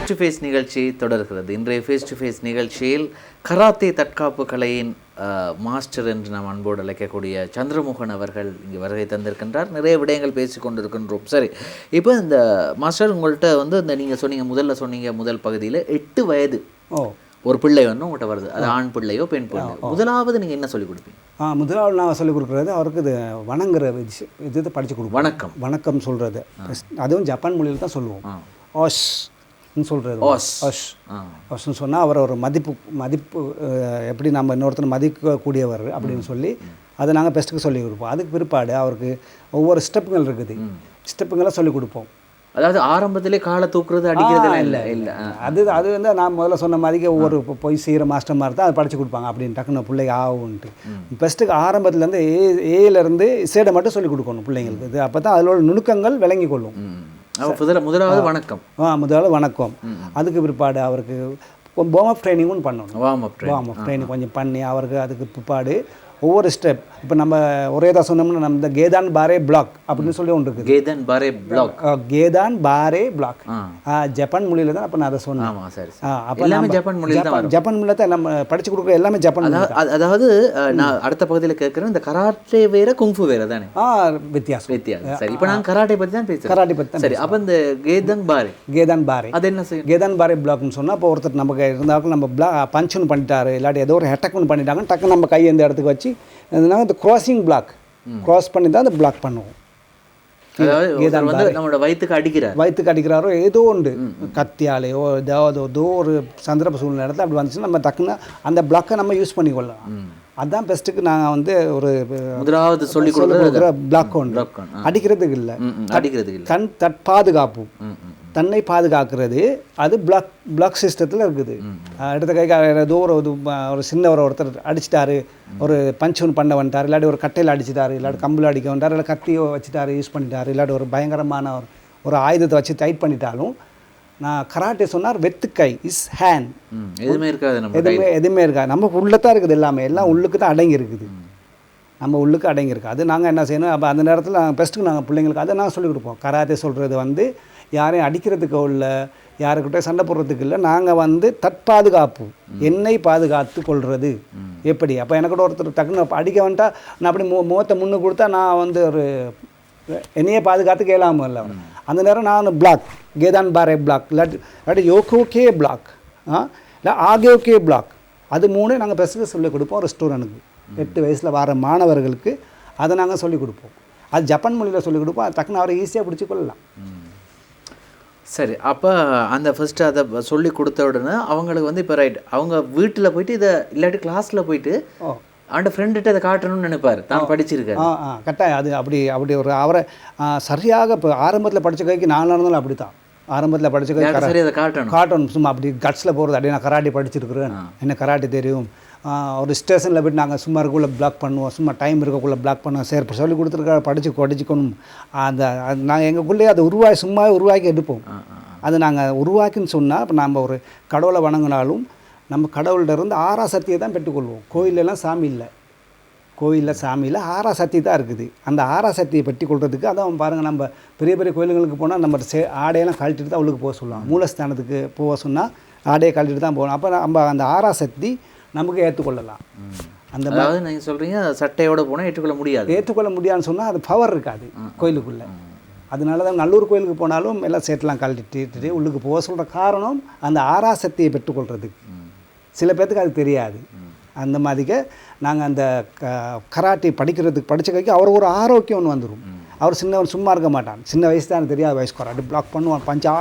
To face நிகழ்ச்சி தொடர்கிறது. இன்றைய ஃபேஸ் டு ஃபேஸ் நிகழ்ச்சியில் கராத்தே தற்காப்பு கலையின் மாஸ்டர் என்று நாம் அன்போடு அழைக்கக்கூடிய சந்திரமோகன் அவர்கள் இங்கே வருகை தந்திருக்கின்றார். நிறைய விடயங்கள் பேசி கொண்டிருக்கின்றோம். சரி, இப்போ இந்த மாஸ்டர் உங்கள்கிட்ட வந்து இந்த நீங்கள் சொன்னீங்க முதல் பகுதியில் 8 வயது ஒரு பிள்ளை வந்து உங்கள்கிட்ட வருது, அது ஆண் பிள்ளையோ பெண் பிள்ளையோ, முதலாவது நீங்கள் என்ன சொல்லிக் கொடுப்பீங்க? முதலாவது நான் சொல்லிக் கொடுக்குறது அவருக்கு இது வணங்குற இது படித்து கொடுப்போம். வணக்கம் சொல்கிறது, அதுவும் ஜப்பான் மொழியில் தான் சொல்லுவோம். ஓஷ்ன்னு சொல்கிறது. ஓஷ்ன்னு சொன்னால் அவர் ஒரு மதிப்பு எப்படி நம்ம இன்னொருத்தர் மதிக்கக்கூடியவர் அப்படின்னு சொல்லி அதை நாங்கள் பெஸ்ட்டுக்கு சொல்லிக் கொடுப்போம். அதுக்கு பிற்பாடு அவருக்கு ஒவ்வொரு ஸ்டெப்புகள் இருக்குது, ஸ்டெப்புங்களை சொல்லிக் கொடுப்போம். அதாவது ஆரம்பத்திலே காலை தூக்குறது அடிக்கிறது இல்லை. அது வந்து நான் முதல்ல சொன்ன மாதிரிக்கு ஒவ்வொரு போய் செய்கிற மாஸ்டர் மாதிரி தான் அதை படித்து கொடுப்பாங்க. அப்படின்னு டக்குன்னு பிள்ளைங்க ஆகும்ன்ட்டு பெஸ்ட்டுக்கு ஆரம்பத்துலேருந்து ஏலேருந்து இசைடை மட்டும் சொல்லிக் கொடுக்கணும் பிள்ளைங்களுக்கு. இது அப்போ தான் அதோட நுணுக்கங்கள் விளங்கி கொள்ளும். முதலாவது வணக்கம். முதலாவது வணக்கம். அதுக்கு பிற்பாடு அவருக்கு வார்ம் அப் ட்ரைனிங்கும் பண்ணணும். வார்ம் அப் ட்ரைனிங் கொஞ்சம் பண்ணி அவருக்கு அதுக்கு பிற்பாடு ஒவ்வொரு ஸ்டெப் இப்போ நம்ம ஒரே தான் சொன்னோம்னா நம்ம இந்த கேதான் பாரே பிளாக் அப்படின்னு சொல்லி ஒன்று இருக்குது. கேதான் பாரே பிளாக் ஜப்பான் மொழியில் தான். அப்போ நான் அதை சொன்னேன். அப்போ எல்லாமே ஜப்பான் மொழியில் தான் நம்ம படித்து கொடுக்குற எல்லாமே ஜப்பான். அதாவது நான் அடுத்த பகுதியில் கேட்குறேன், இந்த கராட்டே வேற குங்ஃபு வேற தானே? வித்தியாசம். சரி, இப்போ நான் கராட்டே பற்றி தான் பேசுகிறேன். கராட்டே பற்றி தான். சரி, அப்போ இந்த கேதான் பாரே அது என்ன செய்யும்? கேதான் பாரே பிளாக்னு சொன்னால் இப்போ ஒருத்தர் நமக்கு இருந்தாலும் நம்ம பஞ்சுன்னு பண்ணிட்டாரு, இல்லாட்டி ஏதோ ஒரு ஹெட்டக்குன்னு பண்ணிட்டாங்க, டக்கு நம்ம கையை இந்த இடத்துக்கு வச்சு இந்த கிராசிங் பிளாக் கிராஸ் பண்ணி தான் அந்த பிளாக் பண்ணுவோம். நம்மளோட வயிற்றுக்கு அடிக்கிறாரோ ஏதோ ஒன்று கத்தியாலேயோ ஏதோ ஒரு சந்தர்ப்ப சூழ்நிலை அப்படி வந்துச்சுன்னா நம்ம டக்குன்னு அந்த பிளாக்கை நம்ம யூஸ் பண்ணிக்கொள்ளலாம். அதுதான் பெஸ்ட்டுக்கு நாங்கள் வந்து ஒரு முதலாவது சொல்லி கொடுக்குற பிளாக் ஒன்று. அடிக்கிறதுக்கு இல்லை, கண் பாதுகாப்பு, தன்னை பாதுகாக்கிறது. அது பிளாக் சிஸ்டத்தில் இருக்குது. அடுத்த கைக்கு ஏதோ ஒரு சின்னவர் ஒருத்தர் அடிச்சிட்டாரு, ஒரு பஞ்ச் ஒன்று பண்ண வந்துட்டார், இல்லாட்டி ஒரு கட்டையில் அடிச்சிட்டாரு, இல்லாட்டி கம்பில் அடிக்க வந்துட்டார், இல்லை கத்தியோ வச்சுட்டாரு யூஸ் பண்ணிட்டாரு, இல்லாட்டி ஒரு பயங்கரமான ஒரு ஆயுதத்தை வச்சு டைட் பண்ணிட்டாலும் நான் கராட்டே சொன்னார் வெத்துக்கை இஸ் ஹேண்ட். எதுவுமே இருக்காது. நமக்கு உள்ளத்தான் இருக்குது, எல்லாம் உள்ளுக்கு தான் அடங்கி இருக்குது. நம்ம உள்ளுக்கு அடங்கியிருக்கு. அது நாங்கள் என்ன செய்யணும், அப்போ அந்த நேரத்தில் நாங்கள் பெஸ்ட்டுக்கு நாங்கள் பிள்ளைங்களுக்கு அதை நாங்கள் சொல்லிக் கொடுப்போம். கராத்தே சொல்கிறது வந்து யாரையும் அடிக்கிறதுக்கோ இல்லை, யாருக்கிட்ட சண்டை போடுறதுக்கு இல்லை, நாங்கள் வந்து தற்பாதுகாப்பு, என்னை பாதுகாத்து கொள்வது எப்படி. அப்போ எனக்கிட்ட ஒருத்தர் டக்குன்னு அடிக்க வந்துட்டா நான் அப்படி முகத்தை முன்னு கொடுத்தா நான் வந்து ஒரு என்னையே பாதுகாத்து கேளாமல் இல்லை. அந்த நேரம் நான் பிளாக் கேதான் பாரே பிளாக், இல்லாட்டி யோகோகே பிளாக், இல்லை ஆகேஓகே பிளாக், அது 3 நாங்கள் பெஸ்ட்டுக்கு சொல்லிக் கொடுப்போம். ஒரு ஸ்டூடெண்ட்டுக்கு 8 வயசில் வர மாணவர்களுக்கு அதை நாங்கள் சொல்லிக் கொடுப்போம். அது ஜப்பான் மொழியில் சொல்லிக் கொடுப்போம். அது டக்குன்னு அவரை ஈஸியாக பிடிச்சி கொள்ளலாம். சரி, அப்போ அந்த ஃபஸ்ட்டு அதை சொல்லி கொடுத்த உடனே அவங்களுக்கு வந்து இப்போ ரைட் அவங்க வீட்டில் போயிட்டு இதை இல்லாட்டி கிளாஸில் போயிட்டு அவன் ஃப்ரெண்டுகிட்ட இதை காட்டணும்னு நினைப்பார், தான் படிச்சிருக்காரு. கட்டாயம் அது அப்படி ஒரு அவரை சரியாக இப்போ ஆரம்பத்தில் படித்த கைக்கு நான் இருந்தாலும் அப்படி தான். ஆரம்பத்தில் படித்த கை அதை காட்டணும். சும்மா அப்படி கட்ஸில் போகிறது, அப்படியே நான் கராட்டி படிச்சிருக்கிறேன், என்ன கராட்டி தெரியும். ஒரு ஸ்டேஷனில் போய்ட்டு நாங்கள் சும்மா இருக்கக்குள்ளே பிளாக் பண்ணுவோம், சும்மா டைம் இருக்கக்குள்ளே பிளாக் பண்ணுவோம். சரி சொல்லி கொடுத்துருக்க படிச்சுக்கணும். அந்த நாங்கள் எங்களுக்குள்ளேயே அதை உருவாக்கி எடுப்போம். அது நாங்கள் உருவாக்கின்னு சொன்னால் இப்போ நம்ம ஒரு கடவுளை வணங்கினாலும் நம்ம கடவுள்கிட்ட இருந்து ஆறாசக்தியை தான் பெற்றுக்கொள்வோம். கோயிலெல்லாம் சாமி இல்லை, கோயிலில் சாமியில் ஆறாசக்தி தான் இருக்குது. அந்த ஆறாசக்தியை பெற்றி கொள்றதுக்கு அதான் பாருங்கள், நம்ம பெரிய பெரிய கோயிலுங்களுக்கு போனால் நம்ம ஆடையெல்லாம் கழட்டிட்டு தான் உள்ளுக்கு போக சொல்லுவாங்க. மூலஸ்தானத்துக்கு போக சொன்னால் ஆடையை கழட்டிட்டு தான் போகணும். அப்போ நம்ம அந்த ஆறாசக்தி நமக்கு ஏற்றுக்கொள்ளலாம். அந்த அதாவது நீங்கள் சொல்கிறீங்க சட்டையோடு போனால் ஏற்றுக்கொள்ள முடியாதுன்னு சொன்னால் அது பவர் இருக்காது கோயிலுக்குள்ளே. அதனால தான் நல்லூர் கோயிலுக்கு போனாலும் எல்லாம் சேட்டெலாம் கழட்டிட்டு உள்ளுக்கு போக சொல்கிற காரணம் அந்த ஆறாசக்தியை பெற்றுக்கொள்கிறதுக்கு. சில பேர்த்துக்கு அது தெரியாது. அந்த மாதிரிக்க நாங்கள் அந்த கராட்டி படித்த கைக்கு அவர் ஒரு ஆரோக்கியம் ஒன்று வந்துடும். அவர் சின்னவன் சும்மா இருக்க மாட்டான். சின்ன வயசு தான் தெரியாது, வயசு கராட்டி பிளாக் பண்ணுவான், பஞ்சா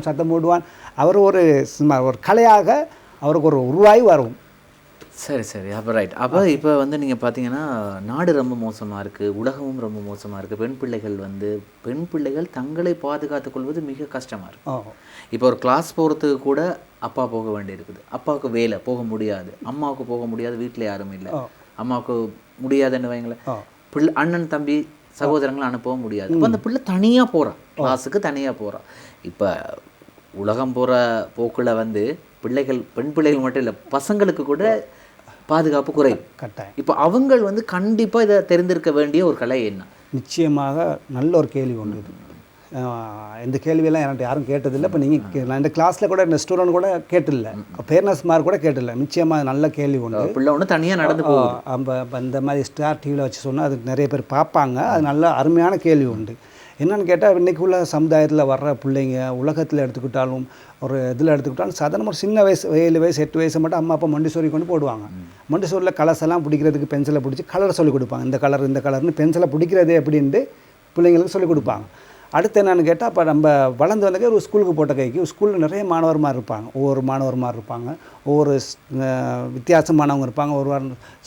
சத்தம் போடுவான். அவர் ஒரு சும்மா ஒரு கலையாக அவருக்கு ஒரு உருவாகி வரும். சரி, அப்போ ரைட். அப்போ இப்போ வந்து நீங்கள் பார்த்தீங்கன்னா நாடு ரொம்ப மோசமாக இருக்குது, உலகமும் ரொம்ப மோசமாக இருக்குது. பெண் பிள்ளைகள் தங்களை பாதுகாத்துக் கொள்வது மிக கஷ்டமாக இருக்குது. இப்போ ஒரு கிளாஸ் போகிறதுக்கு கூட அப்பா போக வேண்டியிருக்குது, அப்பாவுக்கு வேலை போக முடியாது, அம்மாவுக்கு போக முடியாது, வீட்டில் யாரும் இல்லை, அம்மாவுக்கு முடியாதுன்னு வைங்களேன், அண்ணன் தம்பி சகோதரங்களை அனுப்பவும் முடியாது. இப்போ அந்த பிள்ளை தனியாக போகிறான், கிளாஸுக்கு தனியாக போகிறான். இப்போ உலகம் போகிற போக்கில் வந்து பெண் பிள்ளைகள் மட்டும் இல்லை, பசங்களுக்கு கூட பாதுகாப்பு குறைவு. கட்டாயம். இப்போ அவங்க வந்து கண்டிப்பாக இதை தெரிந்திருக்க வேண்டிய ஒரு கலை என்ன? நிச்சயமாக நல்ல ஒரு கேள்வி ஒன்று இது. இந்த கேள்வியெல்லாம் என்கிட்ட யாரும் கேட்டதில்லை. இப்போ நீங்கள் நான் இந்த கிளாஸில் கூட இந்த ஸ்டூடெண்ட் கூட கேட்டில்லை, ஃபேர்னஸ் மார்க் கூட கேட்டில்லை. நிச்சயமாக நல்ல கேள்வி உண்டு. பிள்ளை ஒன்று தனியாக நடந்து நம்ம இந்த மாதிரி ஸ்டார் டிவியில் வச்சு சொன்னால் அது நிறைய பேர் பார்ப்பாங்க. அது நல்ல அருமையான கேள்வி உண்டு. என்னென்னு கேட்டால் இன்றைக்கி உள்ள சமுதாயத்தில் வர்ற பிள்ளைங்க உலகத்தில் எடுத்துக்கிட்டாலும் ஒரு இதில் எடுத்துக்கிட்டாலும் சாதாரண ஒரு சின்ன வயசு 7 வயசு 8 வயசு மட்டும் அம்மா அப்பா மொண்டிசோரி கொண்டு போடுவாங்க. மொண்டிசோரியில் கலர்ஸ் எல்லாம் பிடிக்கிறதுக்கு பென்சிலை பிடிச்சி கலர் சொல்லிக் கொடுப்பாங்க. இந்த கலர்னு பென்சிலை பிடிக்கிறது எப்படின்ட்டு பிள்ளைங்களுக்கு சொல்லிக் கொடுப்பாங்க. அடுத்து என்னென்னு கேட்டால் இப்போ நம்ம வளர்ந்து வந்தக்கே ஒரு ஸ்கூலுக்கு போட்ட கைக்கு ஸ்கூலில் நிறைய மாணவர்மார் இருப்பாங்க. ஒவ்வொரு மாணவர்மார் இருப்பாங்க, ஒவ்வொரு வித்தியாசமானவங்க இருப்பாங்க, ஒரு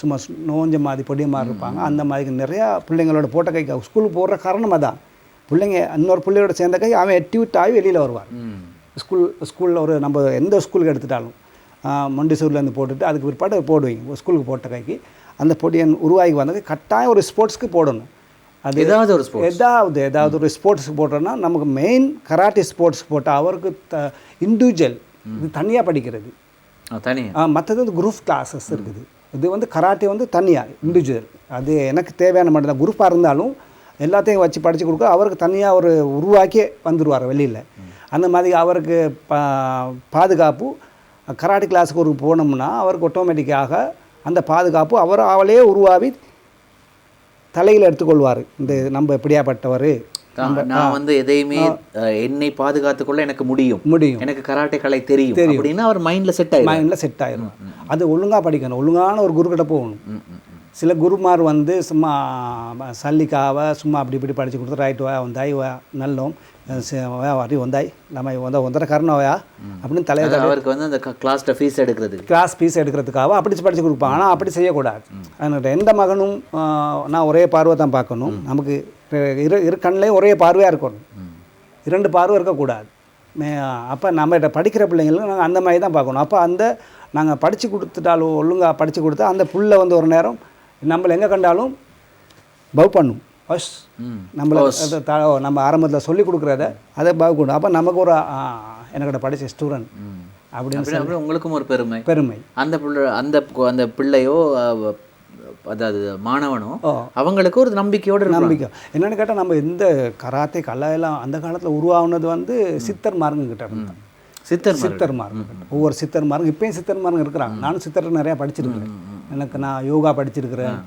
சும்மா நோஞ்ச மாதிரி பொடிய மாதிரி இருப்பாங்க. அந்த மாதிரி நிறையா பிள்ளைங்களோட போட்ட கைக்கு ஸ்கூலுக்கு போடுற காரணம் அதான். பிள்ளைங்க இன்னொரு பிள்ளையோட சேர்ந்த கை அவன் ஆக்டிவிட் ஆகி வெளியில் வருவார். ஸ்கூலில் ஒரு நம்ம எந்த ஸ்கூலுக்கு எடுத்துட்டாலும் மொண்டிசூர்லேருந்து போட்டுட்டு அதுக்கு பிற்பாடு போடுவீங்க ஸ்கூலுக்கு போட்ட கைக்கு அந்த பொடியை உருவாகி வந்தது கட்டாயம் ஒரு ஸ்போர்ட்ஸ்க்கு போடணும். அது ஏதாவது ஒரு ஸ்போர்ட்ஸ் ஏதாவது ஒரு ஸ்போர்ட்ஸுக்கு போட்டோன்னா நமக்கு மெயின் கராட்டே ஸ்போர்ட்ஸ்க்கு போட்டால் அவருக்கு இண்டிவிஜுவல் இது தனியாக படிக்கிறது, மற்றது வந்து குரூப் கிளாஸஸ் இருக்குது. இது வந்து கராட்டே வந்து தனியாக இண்டிவிஜுவல். அது எனக்கு தேவையான மட்டும் தான். குரூப்பாக இருந்தாலும் எல்லாத்தையும் வச்சு படித்து கொடுக்க அவருக்கு தனியாக ஒரு உருவாக்கி வந்துடுவார் வெளியில். அந்த மாதிரி அவருக்கு பாதுகாப்பு கராட்டே கிளாஸுக்கு ஒரு போனோம்னா அவருக்கு ஆட்டோமேட்டிக்காக அந்த பாதுகாப்பு அவளே உருவாகி தலையில் எடுத்துக்கொள்வார். இந்த நம்ம எப்படியாப்பட்டவர், நான் வந்து எதையுமே என்னை பாதுகாத்துக்கொள்ள எனக்கு முடியும், எனக்கு கராட்டே கலை தெரியும் அப்படின்னா அவர் மைண்டில் செட் ஆயிடும். அது ஒழுங்காக படிக்கணும், ஒழுங்கான ஒரு குருக்கிட்ட போகணும். சில குருமார் வந்து சும்மா சல்லிக்காவை சும்மா அப்படி இப்படி படித்து கொடுத்து ரைட்டு வா வந்தாய் நல்லோம் வரி வந்தாய் நம்ம ஒந்தர கரணோயா அப்படின்னு தலைவர் அவருக்கு வந்து அந்த கிளாஸில் கிளாஸ் ஃபீஸ் எடுக்கிறதுக்காக அப்படி படித்து கொடுப்பாங்க. ஆனால் அப்படி செய்யக்கூடாது. அதனால் எந்த மகனும் நான் ஒரே பார்வை தான் பார்க்கணும். நமக்கு இரு கண்ணிலையும் ஒரே பார்வையாக இருக்கணும், 2 பார்வை இருக்கக்கூடாது. அப்போ நம்ம படிக்கிற பிள்ளைங்களுக்கு நாங்கள் அந்த மாதிரி தான் பார்க்கணும். அப்போ அந்த நாங்கள் படித்து கொடுத்துட்டாலும் ஒழுங்காக படித்து கொடுத்தா அந்த புள்ள வந்து ஒரு நேரம் நம்மளை எங்கே கண்டாலும் பவ் பண்ணும். ஃபஸ்ட் நம்ம ஆரம்பத்தில் சொல்லி கொடுக்குறத அதை பவ் பண்ணும். அப்போ நமக்கு ஒரு எனக்கிட்ட படித்த ஸ்டூடெண்ட் அப்படின்னு உங்களுக்கும் ஒரு பெருமை. அந்த பிள்ளையோ அதாவது மாணவனோ அவங்களுக்கு ஒரு நம்பிக்கை. என்னென்னு கேட்டால் நம்ம இந்த கராத்தே கலையெல்லாம் அந்த காலத்தில் உருவாகுனது வந்து சித்தர் மார்ங்கிட்ட இருந்தான். சித்தர் மார்க் ஒவ்வொரு சித்தர் மார்க் இப்போயும் சித்தர் மார்க் இருக்கிறாங்க. நானும் சித்தர் நிறையா படிச்சிருக்கிறேன். நான் யோகா படிச்சிருக்கிறேன்,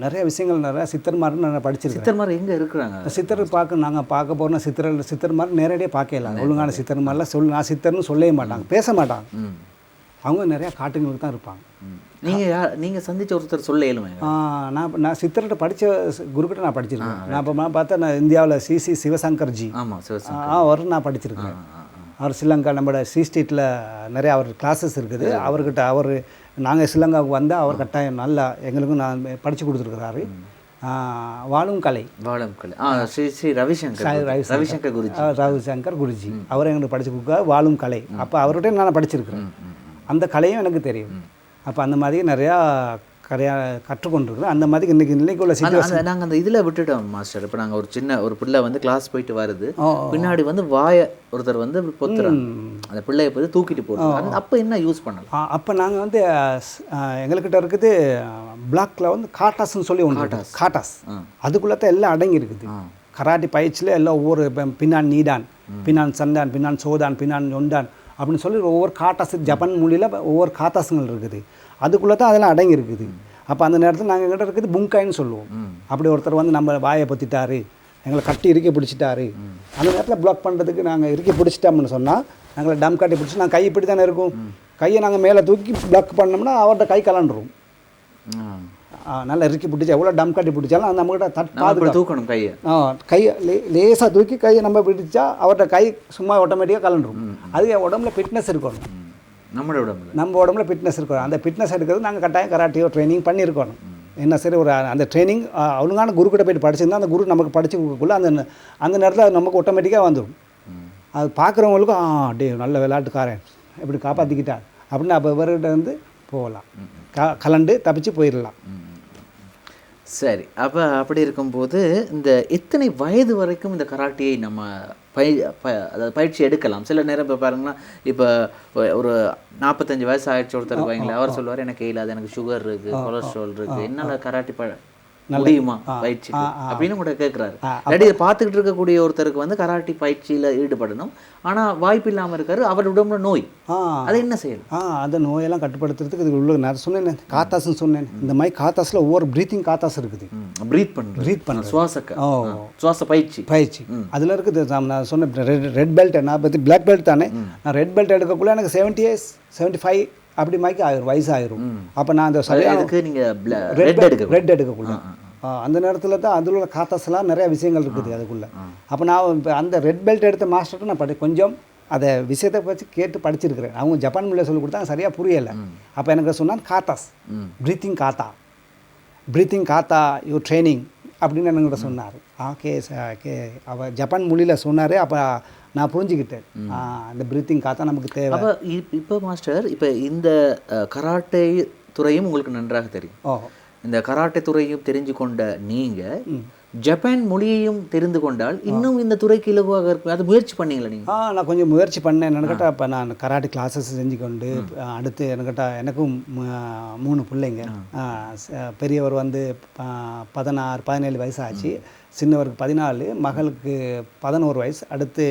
நிறைய விஷயங்கள் நிறையா சித்தர் மார்க் நான் படிச்சிருக்கேன். சித்தர் மார்க் எங்கே இருக்கிறாங்க? சித்தர் நாங்கள் பார்க்க போகிறோம். சித்தர் மார்க் நேரடியாக பார்க்கலாம். ஒழுங்கான சித்தர் மார்லாம் நான் சித்தர்னு சொல்லவே மாட்டாங்க, பேச மாட்டாங்க. அவங்க நிறையா காட்டுங்களுக்கு தான் இருப்பாங்க. நீங்கள் சந்திச்ச ஒருத்தர் சொல்ல இயலுமே? நான் சித்தர்கிட்ட படித்த குருக்கிட்ட நான் படிச்சிருக்கேன். நான் இப்போ பார்த்தா நான் இந்தியாவில் சிசி சிவசங்கர்ஜி அவர் நான் படிச்சிருக்கேன். அவர் ஸ்ரீலங்கா நம்ம ஸ்ட்ரீட்டில் நிறைய அவர் கிளாஸஸ் இருக்குது. அவர்கிட்ட நாங்கள் ஸ்ரீலங்காவுக்கு வந்து அவர் கட்டாயம் நல்லா எங்களுக்கும் நான் படித்து கொடுத்துருக்குறாரு. வாழும் கலை ஸ்ரீ ரவிசங்கர் குருஜி அவர் எங்களுக்கு படித்து கொடுக்க வாழும் கலை. அப்போ அவர்கிட்ட நான் படிச்சிருக்கிறேன், அந்த கலையும் எனக்கு தெரியும். அப்போ அந்த மாதிரி நிறையா கற்றுக்கொண்டிருக்கிறோம். அந்த மாதிரி இன்னைக்கு உள்ள சிச்சுவேஷன் நாங்கள் அந்த இதில் விட்டுட்டோம் மாஸ்டர். இப்போ நாங்கள் ஒரு பிள்ளை வந்து கிளாஸ் போயிட்டு வருது, பின்னாடி வந்து ஒருத்தர் வந்து பொத்துறாங்க, அந்த பிள்ளையை போய் தூக்கிட்டு போகிறோம். அப்போ என்ன யூஸ் பண்ணலாம்? அப்போ நாங்கள் வந்து எங்கள்கிட்ட இருக்குது பிளாக்ல வந்து காட்டாஸ்ன்னு சொல்லி ஒன்று, காட்டாஸ் அதுக்குள்ளே தான் எல்லாம் அடங்கி இருக்குது. கராட்டி பயிற்சியில் எல்லாம் ஒவ்வொரு பின்னான் நீடான், பின்னான் சண்டான், பின்னான் சோதான், பின்னான் ஒண்டான் அப்படின்னு சொல்லி ஒவ்வொரு காட்டாஸ் ஜப்பான் மொழியில் ஒவ்வொரு காட்டாசுங்கள் இருக்குது. அதுக்குள்ளே தான் அதெல்லாம் அடங்கி இருக்குது. அப்போ அந்த நேரத்தில் நாங்கள் எங்கிட்ட இருக்குது புங்காயின்னு சொல்லுவோம். அப்படி ஒருத்தர் வந்து நம்ம வாயை பற்றிட்டாரு, எங்களை கட்டி இறுக்கி பிடிச்சிட்டாரு, அந்த நேரத்தில் பிளாக் பண்ணுறதுக்கு நாங்கள் இறுக்கி பிடிச்சிட்டோம்னு சொன்னால் நாங்களை டம் காட்டி பிடிச்சி நாங்கள் கை இப்படி தானே இருக்கும், கையை நாங்கள் மேலே தூக்கி பிளாக் பண்ணோம்னா அவர்கிட்ட கை கலண்டுரும். நல்லா இறுக்கி பிடிச்சி எவ்வளோ டம் காட்டி பிடிச்சாலும் நம்மகிட்ட தூக்கணும் கையை. கையை லேசாக தூக்கி கையை நம்ம பிடிச்சா அவர்கிட்ட கை சும்மா ஆட்டோமேட்டிக்காக கலண்டுரும். அது உடம்புல ஃபிட்னஸ் இருக்கணும். நம்ம உடம்புல ஃபிட்னஸ் இருக்கணும். அந்த ஃபிட்னஸ் எடுக்கிறது நாங்கள் கட்டாயம் கராட்டியோ ட்ரைனிங் பண்ணியிருக்கணும். என்ன சரி ஒரு அந்த ட்ரைனிங் ஒழுங்கான குருக்கிட்ட போய்ட்டு படிச்சிருந்தா அந்த குரு நமக்கு படித்து கொடுக்கக்குள்ள அந்த நேரத்தில் நமக்கு ஆட்டோமேட்டிக்காக வந்துடும். அது பார்க்குறவங்களுக்கும் அப்படியே நல்ல விளையாட்டுக்காரன் எப்படி காப்பாற்றிக்கிட்டா அப்படின்னு அப்போ இவர்கிட்ட வந்து போகலாம், கலண்டு தப்பிச்சு போயிடலாம். சரி, அப்போ அப்படி இருக்கும்போது இந்த எத்தனை வயது வரைக்கும் இந்த கராட்டியை நம்ம அதாவது பயிற்சி எடுக்கலாம்? சில நேரம் இப்போ பாருங்கன்னா, இப்போ ஒரு 45 வயசு ஆயிடுச்சு ஒருத்தர் வைங்களேன், அவர் சொல்லுவார் எனக்கு இல்லாத, எனக்கு சுகர் இருக்குது, கொலஸ்ட்ரால் இருக்குது, என்னால் கராட்டி முடியுமா பயிற்சி அப்படின்னு கூட கேட்குறாரு. இல்லாட்டி இதை பார்த்துக்கிட்டு இருக்கக்கூடிய ஒருத்தருக்கு வந்து கராட்டி பயிற்சியில் ஈடுபடணும், ஆனால் வாய்ப்பு இல்லாமல் இருக்காரு, அவர் உடம்புல நோய், அதை என்ன செய்யணும்? அந்த நோயெல்லாம் கட்டுப்படுத்துறதுக்கு இது உள்ள நான் சொன்னேன் காத்தாஸ்ன்னு சொன்னேன். இந்த மாதிரி காத்தாஸில் ஒவ்வொரு ப்ரீத்திங் காத்தாஸ் இருக்குது. ப்ரீத் பண்ணுறது சுவாச பயிற்சி அதில் இருக்குது. நான் சொன்ன ரெட் பெல்ட், நான் பற்றி பிளாக் பெல்ட் தானே. நான் ரெட் பெல்ட் எடுக்கக்குள்ள எனக்கு 70 years 75 அப்படி மாதிரி ஆயிரும், வயசாயிரும். அப்போ நான் அந்த சரியாக நீங்கள் ரெட் எடுக்கக்குள்ள அந்த நேரத்தில் தான் அதில் உள்ள காத்தாஸ்லாம் நிறைய விஷயங்கள் இருக்குது அதுக்குள்ளே. அப்போ நான் இப்போ அந்த ரெட் பெல்ட் எடுத்த மாஸ்டர்கிட்ட நான் கொஞ்சம் அதை விஷயத்தை பற்றி கேட்டு படிச்சிருக்கிறேன். அவங்க ஜப்பான் மொழியில் சொல்லி கொடுத்தாங்க, சரியாக புரியலை. அப்போ எனக்கு சொன்னால் காத்தாஸ் ப்ரீத்திங் காத்தா யூ ட்ரைனிங் அப்படின்னு என்கிட்ட சொன்னார். ஓகே அவர் ஜப்பான் மொழியில் சொன்னார். அப்போ நான் புரிஞ்சுக்கிட்டேன் அந்த ப்ரீத்திங் காத்தா நமக்கு தேவை. அப்போ இப்போ மாஸ்டர், இப்போ இந்த கராட்டே துறையும் உங்களுக்கு நன்றாக தெரியும். இந்த கராட்டே துறையும் தெரிஞ்சு கொண்ட நீங்கள் ஜப்பான் மொழியையும் தெரிந்து கொண்டால் இன்னும் இந்த துறைக்கு இலகுவாக இருக்கும். அது முயற்சி பண்ணீங்களா நீங்கள்? நான் கொஞ்சம் முயற்சி பண்ணேன். எனக்கிட்ட இப்போ நான் கராட்டே கிளாஸஸ் செஞ்சு கொண்டு அடுத்து எனக்கும் 3 பிள்ளைங்க. பெரியவர் வந்து 16-17 வயசு ஆச்சு, சின்னவருக்கு 14, மகளுக்கு 11 வயசு, அடுத்து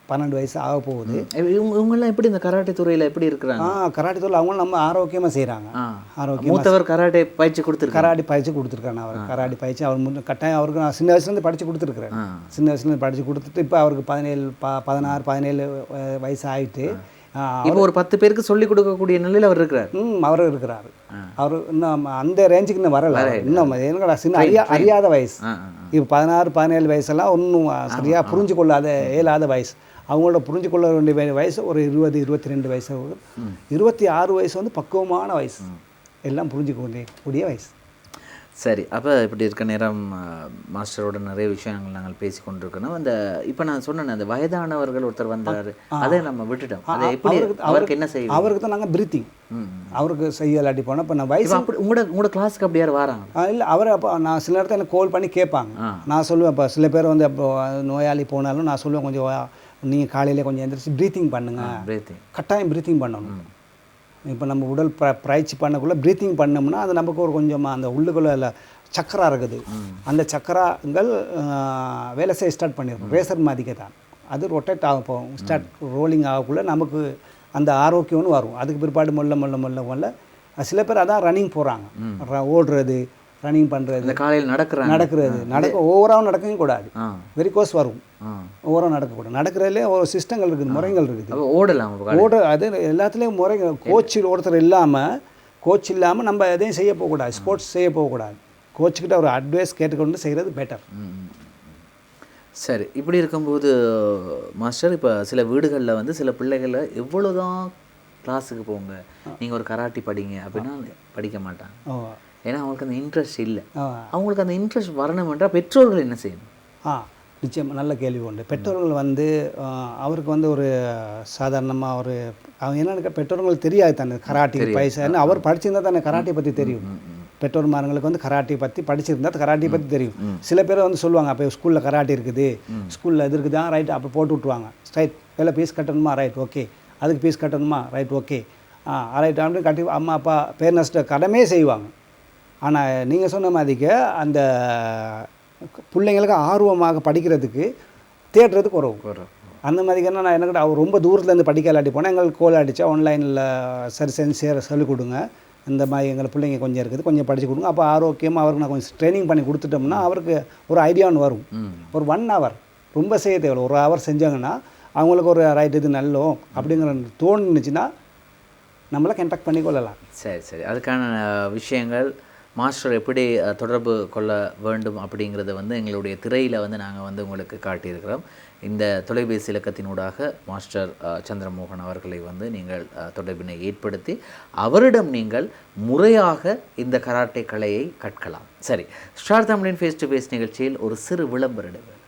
12 வயசு ஆக போகுது. இவங்கெல்லாம் எப்படி இந்த கராட்டே துறையில் எப்படி இருக்கிறாங்க? கராட்டே துறையில் அவங்களும் நம்ம ஆரோக்கியமாக செய்கிறாங்க. மூத்தவர் கராட்டே பயிற்சி கொடுத்துருக்காங்க. அவர் கராட்டே பயிற்சி அவர் கட்டாயம் அவருக்கு நான் சின்ன வயசுலேருந்து படித்து கொடுத்துருக்குறேன். சின்ன வயசுலேருந்து படித்து கொடுத்துட்டு இப்போ அவருக்கு 16-17 வயசு ஆகிட்டு இப்போ ஒரு 10 பேருக்கு சொல்லிக் கொடுக்கக்கூடிய நிலையில் அவர் இருக்கிறார். அவரும் இருக்கிறார். அவர் இன்னும் அந்த ரேஞ்சுக்கு இன்னும் வரல. இன்னும் என்னடா சின்ன அறியாத வயசு. இப்போ 16-17 வயசெல்லாம் ஒன்றும் சரியாக புரிஞ்சு கொள்ளாத இயலாத வயசு. அவங்களோட புரிஞ்சு கொள்ள வேண்டிய வயசு ஒரு 20-22 வயசு, 26 வயசு வந்து பக்குவமான வயசு, எல்லாம் புரிஞ்சுக்கூடிய வயசு. சரி, அப்போ இப்படி இருக்க நேரம் மாஸ்டரோட நிறைய விஷயங்கள் நாங்கள் பேசி கொண்டிருக்கணும். அந்த இப்போ நான் சொன்னேன் அந்த வயதானவர்கள் ஒருத்தர் வந்தார், அதை நம்ம விட்டுட்டோம். அதை எப்படி அவருக்கு என்ன செய்யும்? அவருக்கு தான் நாங்கள் பிரீத்திங் அவருக்கு செய்யலாட்டி போனால் இப்போ நான் வயசு அப்படி உங்களோட கிளாஸுக்கு அப்படி யார் வராங்க? இல்லை, அவர் அப்போ நான் சில நேரத்தில் எனக்கு கால் பண்ணி கேட்பாங்க. நான் சொல்லுவேன், இப்போ சில பேர் வந்து அப்போ நோயாளி போனாலும் நான் சொல்லுவேன், கொஞ்சம் நீங்கள் காலையில் கொஞ்சம் எந்திரிச்சு ப்ரீத்திங் பண்ணுங்கள், கட்டாயம் ப்ரீத்திங் பண்ணணும். இப்போ நம்ம உடல் பயிற்சி பண்ணக்குள்ளே ப்ரீத்திங் பண்ணோம்னா அது நமக்கு ஒரு கொஞ்சமாக அந்த உள்ளுக்குள்ள சக்கரா இருக்குது. அந்த சக்கராங்கள் வேலை செய்ய ஸ்டார்ட் பண்ணியிருக்கோம். ரேசர் மாதிரிக்கே தான் அது ரொட்டேட் ஆக போகும். ரோலிங் ஆகக்குள்ளே நமக்கு அந்த ஆரோக்கியம்னு வரும். அதுக்கு பிற்பாடு மொல்ல சில பேர் அதான் ரன்னிங் போகிறாங்க, ஓடுறது, ரன்னிங் பண்ணுறது, காலையில் நடக்க ஓவராகவும் நடக்கவும் கூடாது. வெரிகோஸ் வரும், ஓவராக நடக்கக்கூடாது. நடக்கிறதுலே ஒரு சிஸ்டங்கள் இருக்குது, முறைகள் இருக்குது. ஓட அது எல்லாத்துலேயும் முறைகள். ஒருத்தர் கோச் இல்லாமல் நம்ம எதையும் செய்ய போகக்கூடாது, ஸ்போர்ட்ஸ் செய்ய போகக்கூடாது. கோச்சுக்கிட்ட ஒரு அட்வைஸ் கேட்டுக்கொண்டு செய்கிறது பெட்டர். சரி, இப்படி இருக்கும்போது மாஸ்டர், இப்போ சில வீடுகளில் வந்து சில பிள்ளைகளை எவ்வளோ தான் கிளாஸுக்கு போங்க, நீங்கள் ஒரு கராட்டி படிங்க அப்படின்னா படிக்க மாட்டாங்க. ஏன்னா அவங்களுக்கு அந்த இன்ட்ரெஸ்ட் இல்லை. அவங்களுக்கு அந்த இன்ட்ரெஸ்ட் வரணும் என்றால் பெற்றோர்கள் என்ன செய்யணும்? நிச்சயமாக நல்ல கேள்வி உண்டு. பெற்றோர்கள் வந்து அவருக்கு வந்து ஒரு சாதாரணமாக அவங்க என்னென்னு பெற்றோர்களுக்கு தெரியாது தானே கராட்டி பைசான்னு. அவர் படிச்சிருந்தா தானே கராட்டியை பற்றி தெரியும். பெற்றோர்மார்களுக்கு வந்து கராட்டியை பற்றி படிச்சிருந்தா கராட்டியை பற்றி தெரியும். சில பேர் வந்து சொல்லுவாங்க, அப்போ ஸ்கூலில் கராட்டி இருக்குது, ஸ்கூலில் இது இருக்குது, ரைட், அப்போ போட்டு விட்ருவாங்க. ஸ்ட்ரைட் வேலை ஃபீஸ் கட்டணுமா, ரைட் ஓகே, அதுக்கு ஃபீஸ் கட்டணுமா, ரைட் ஓகே, ரைட் அப்படின்னு கட்டி அம்மா அப்பா பேரண்ட்ஸ்கிட்ட கடமே செய்வாங்க. ஆனால் நீங்கள் சொன்ன மாதிரிக்கு அந்த பிள்ளைங்களுக்கு ஆர்வமாக படிக்கிறதுக்கு தேடுறதுக்கு குறவு. அந்த மாதிரிக்கு என்ன, நான் எனக்கு அவர் ரொம்ப தூரத்துலேருந்து படிக்க இல்லாட்டி போனால் எங்களுக்கு கோல் அடித்தா ஆன்லைனில் சரி செஞ்சு சொல்லிக் கொடுங்க, இந்த மாதிரி எங்கள் பிள்ளைங்க கொஞ்சம் இருக்குது, கொஞ்சம் படித்து கொடுங்க. அப்போ ஆரோக்கியமாக அவருக்கு நான் கொஞ்சம் ட்ரைனிங் பண்ணி கொடுத்துட்டோம்னா அவருக்கு ஒரு ஐடியான்னு வரும். ஒரு 1 hour ரொம்ப செய்ய தேவை, ஒரு hour செஞ்சாங்கன்னா அவங்களுக்கு ஒரு ரைட் இது நல்லோ அப்படிங்கிற தோணுச்சுன்னா நம்மளை கான்டாக்ட் பண்ணி கொள்ளலாம். சரி, அதுக்கான விஷயங்கள் மாஸ்டர் எப்படி தொடர்பு கொள்ள வேண்டும் அப்படிங்கிறத வந்து எங்களுடைய திரையில் வந்து நாங்கள் வந்து உங்களுக்கு காட்டியிருக்கிறோம். இந்த தொலைபேசி இலக்கத்தினூடாக மாஸ்டர் சந்திரமோகன் அவர்களை வந்து நீங்கள் தொடர்பினை ஏற்படுத்தி அவரிடம் நீங்கள் முறையாக இந்த கராட்டே கலையை கற்கலாம். சரி, ஸ்டார் தமிழின் ஃபேஸ் டு ஃபேஸ் நிகழ்ச்சியில் ஒரு சிறு விளம்பர இடைவேளை.